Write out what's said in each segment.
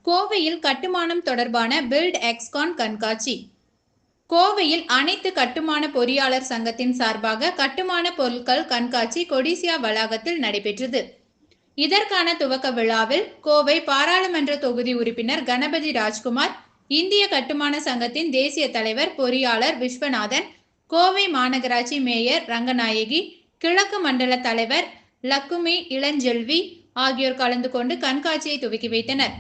கோவையில் கட்டுமானம் தொடர்பான பில்ட் எக்ஸ்கான் கண்காட்சி. கோவையில் அனைத்து கட்டுமான பொறியாளர் சங்கத்தின் சார்பாக கட்டுமான பொருட்கள் கண்காட்சி கொடிசியா வளாகத்தில் நடைபெற்றது. இதற்கான துவக்க விழாவில் கோவை பாராளுமன்ற தொகுதி உறுப்பினர் கணபதி ராஜ்குமார், இந்திய கட்டுமான சங்கத்தின் தேசிய தலைவர் பொறியாளர் விஸ்வநாதன், கோவை மாநகராட்சி மேயர் ரங்கநாயகி, கிழக்கு மண்டல தலைவர் லக்குமி இளஞ்செல்வி ஆகியோர் கலந்து கொண்டு கண்காட்சியை துவக்கி வைத்தனர்.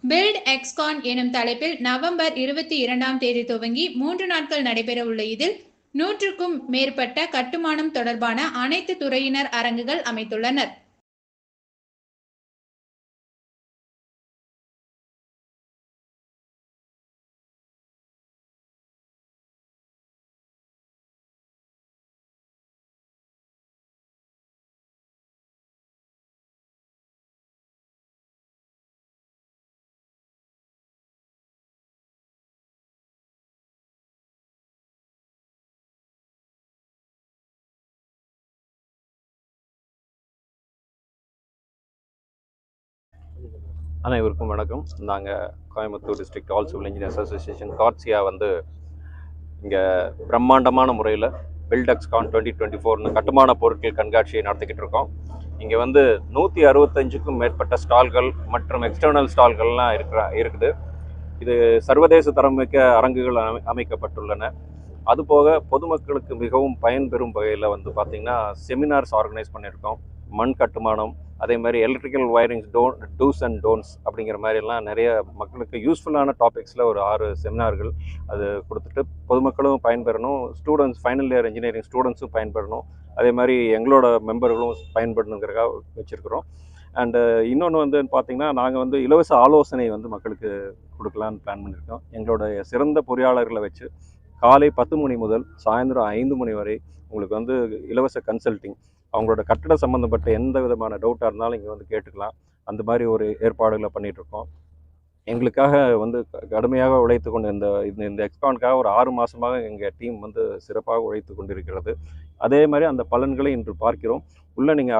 பில்ட் எக்ஸ்கான் எனும் தலைப்பில் நவம்பர் 22ஆம் தேதி துவங்கி 3 நாட்கள் நடைபெற உள்ள இதில் 100க்கும் மேற்பட்ட கட்டுமானம் தொடர்பான அனைத்து துறையினர் அரங்குகள் அமைத்துள்ளனர். அனைவருக்கும் வணக்கம். நாங்கள் Coimbatore district all civil engineers association காட்சியா இங்கே பிரம்மாண்டமான முறையில் பில்ட் எக்ஸ்கான் 2024 கட்டுமான பொருட்கள் கண்காட்சியை நடத்திக்கிட்டு இருக்கோம். இங்கே 165க்கும் மேற்பட்ட ஸ்டால்கள் மற்றும் எக்ஸ்டர்னல் ஸ்டால்கள்லாம் இருக்குது. இது சர்வதேச தரமிக்க அரங்குகள் அமைக்கப்பட்டுள்ளன. அதுபோக பொதுமக்களுக்கு மிகவும் பயன்பெறும் வகையில் பார்த்திங்கன்னா செமினார்ஸ் ஆர்கனைஸ் பண்ணியிருக்கோம். மண் கட்டுமானம், அதே மாதிரி electrical wirings, dos and don'ts அப்படிங்கிற மாதிரிலாம் நிறைய மக்களுக்கு யூஸ்ஃபுல்லான டாபிக்ஸில் ஒரு 6 செமினார்கள் அது கொடுத்துட்டு பொதுமக்களும் பயன்பெறணும், ஸ்டூடெண்ட்ஸ், ஃபைனல் இயர் இன்ஜினியரிங் ஸ்டூடெண்ட்ஸும் பயன்பெறணும், அதே மாதிரி எங்களோட மெம்பர்களும் பயன்படணுங்கிறக்காக வச்சுருக்கிறோம். அண்டு இன்னொன்று பார்த்திங்கன்னா நாங்கள் இலவச ஆலோசனை மக்களுக்கு கொடுக்கலான்னு பிளான் பண்ணியிருக்கோம். எங்களோட சிறந்த பொறியாளர்களை வச்சு காலை 10 மணி முதல் சாயந்தரம் 5 மணி வரை உங்களுக்கு இலவச கன்சல்டிங், அவங்களோட கட்டட சம்மந்தப்பட்ட எந்த விதமான டவுட்டாக இருந்தாலும் இங்கே கேட்டுக்கலாம். அந்த மாதிரி ஒரு ஏற்பாடுகளை பண்ணிகிட்ருக்கோம். எங்களுக்காக கடுமையாக உழைத்து கொண்டு இந்த எக்ஸ்கானுக்காக ஒரு 6 மாதமாக எங்கள் டீம் சிறப்பாக உழைத்து கொண்டிருக்கிறது. அதே மாதிரி அந்த பலன்களை இன்று பார்க்கிறோம். நீங்கள்